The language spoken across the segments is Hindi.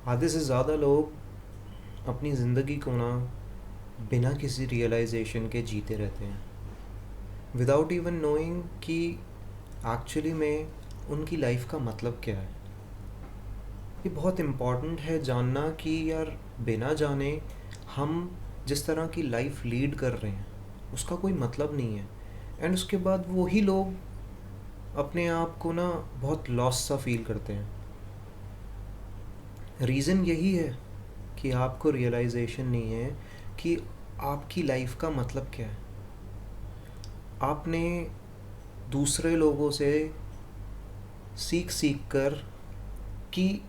आधे से ज़्यादा लोग अपनी ज़िंदगी को ना बिना किसी रियलाइजेशन के जीते रहते हैं, विदाउट इवन नोइंग कि एक्चुअली में उनकी लाइफ का मतलब क्या है। ये बहुत इम्पॉर्टेंट है जानना कि यार बिना जाने हम जिस तरह की लाइफ लीड कर रहे हैं उसका कोई मतलब नहीं है। एंड उसके बाद वही लोग अपने आप को ना बहुत लॉस सा फील करते हैं। रीज़न यही है कि आपको रियलाइजेशन नहीं है कि आपकी लाइफ का मतलब क्या है। आपने दूसरे लोगों से सीख सीख कर कि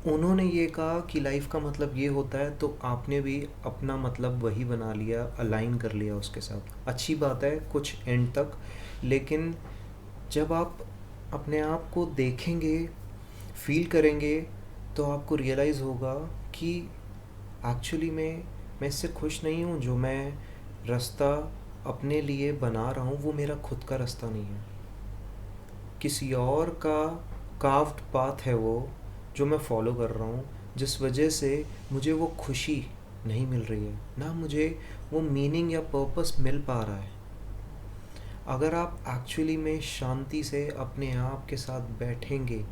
उन्होंने ये कहा कि लाइफ का मतलब ये होता है, तो आपने भी अपना मतलब वही बना लिया, अलाइन कर लिया उसके साथ। अच्छी बात है कुछ एंड तक, लेकिन जब आप अपने आप को देखेंगे, फील करेंगे, तो आपको रियलाइज़ होगा कि एक्चुअली में मैं इससे खुश नहीं हूँ। जो मैं रास्ता अपने लिए बना रहा हूँ वो मेरा खुद का रास्ता नहीं है, किसी और का कार्व्ड पाथ है वो जो मैं फॉलो कर रहा हूँ, जिस वजह से मुझे वो खुशी नहीं मिल रही है, ना मुझे वो मीनिंग या पर्पस मिल पा रहा है। अगर आप एक्चुअली में शांति से अपने आप के साथ बैठेंगे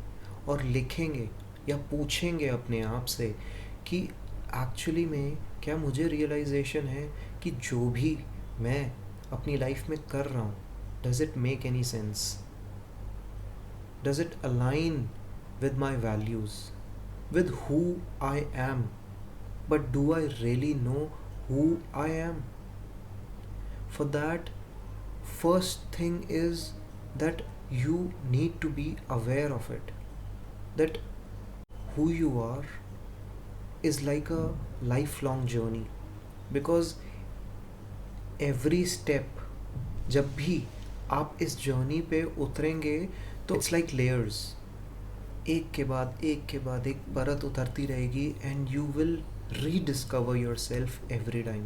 और लिखेंगे या पूछेंगे अपने आप से कि एक्चुअली में क्या मुझे रियलाइजेशन है कि जो भी मैं अपनी लाइफ में कर रहा हूँ, does it make any sense, does it align with my values, with who I am? But do I really know who I am? For that, first thing is that you need to be aware of it. That who you are is like a lifelong journey, because every step, जब भी आप इस जर्नी पे उतरेंगे तो इट्स लाइक लेयर्स, एक के बाद एक के बाद एक परत उतरती रहेगी, and you will rediscover your self every time.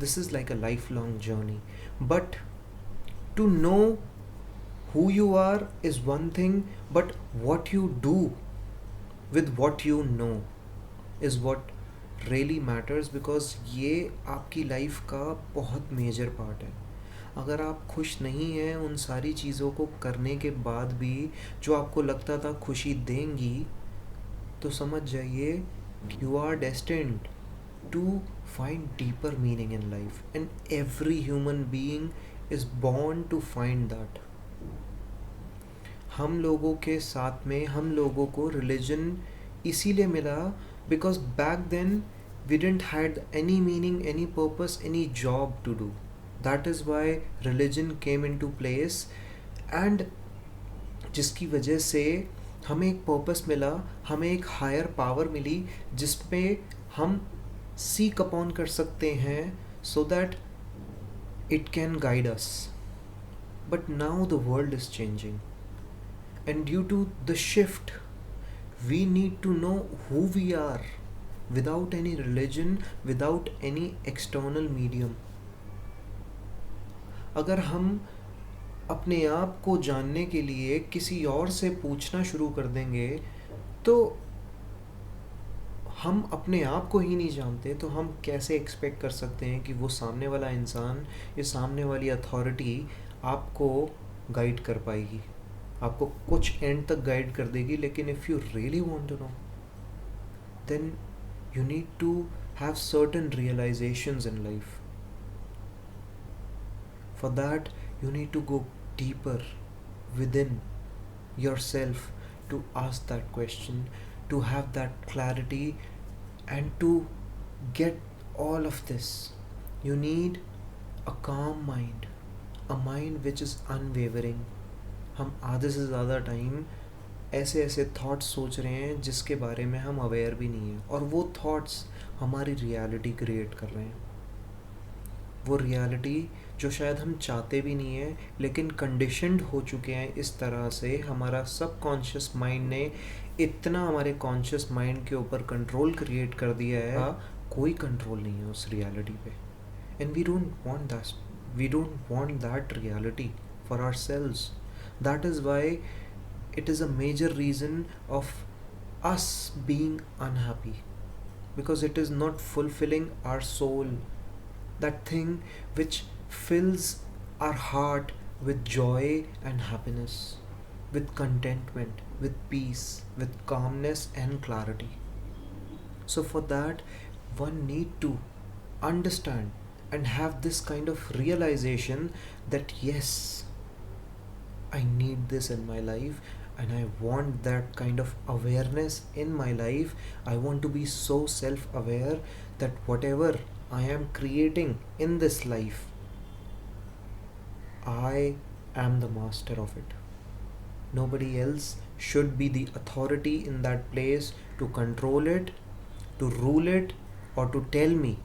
This is like a life long journey, but to know who you are is one thing, but what you do with what you know is what really matters, because ये आपकी लाइफ का बहुत मेजर पार्ट है। अगर आप खुश नहीं हैं उन सारी चीज़ों को करने के बाद भी जो आपको लगता था खुशी देंगी, तो समझ जाइए you are destined to find deeper meaning in life, and every human being is born to find that. हम लोगों के साथ में हम लोगों को रिलीजन इसीलिए मिला because back then we didn't had any meaning, any purpose, any job to do. That is why religion came into place, and जिसकी वजह से हमें एक पर्पस मिला, हमें एक हायर पावर मिली जिसमें हम सीक अपॉन कर सकते हैं so that it can guide us. But now the world is changing, and due to the shift we need to know who we are without any religion, without any external medium. अगर हम अपने आप को जानने के लिए किसी और से पूछना शुरू कर देंगे, तो हम अपने आप को ही नहीं जानते, तो हम कैसे एक्सपेक्ट कर सकते हैं कि वो सामने वाला इंसान या सामने वाली अथॉरिटी आपको गाइड कर पाएगी, आपको कुछ एंड तक गाइड कर देगी। लेकिन if you really want to know, then you need to have certain realizations in life. For that you need to go deeper within yourself to ask that question, to have that clarity, and to get all of this you need a calm mind, a mind which is unwavering. हम आधे से ज़्यादा टाइम ऐसे ऐसे थॉट्स सोच रहे हैं जिसके बारे में हम अवेयर भी नहीं हैं, और वो थॉट्स हमारी रियलिटी क्रिएट कर रहे हैं। वो रियलिटी जो शायद हम चाहते भी नहीं हैं, लेकिन कंडीशनड हो चुके हैं इस तरह से, हमारा सबकॉन्शियस माइंड ने इतना हमारे कॉन्शियस माइंड के ऊपर कंट्रोल क्रिएट कर दिया है, कोई कंट्रोल नहीं है उस रियलिटी पे। And we don't want that reality for ourselves. That is why it is a major reason of us being unhappy because it is not fulfilling our soul, that thing which fills our heart with joy and happiness, with contentment, with peace, with calmness and clarity. So, for that, one need to understand and have this kind of realization that yes, I need this in my life and I want that kind of awareness in my life. I want to be so self aware that whatever I am creating in this life, I am the master of it. Nobody else should be the authority in that place to control it, to rule it, or to tell me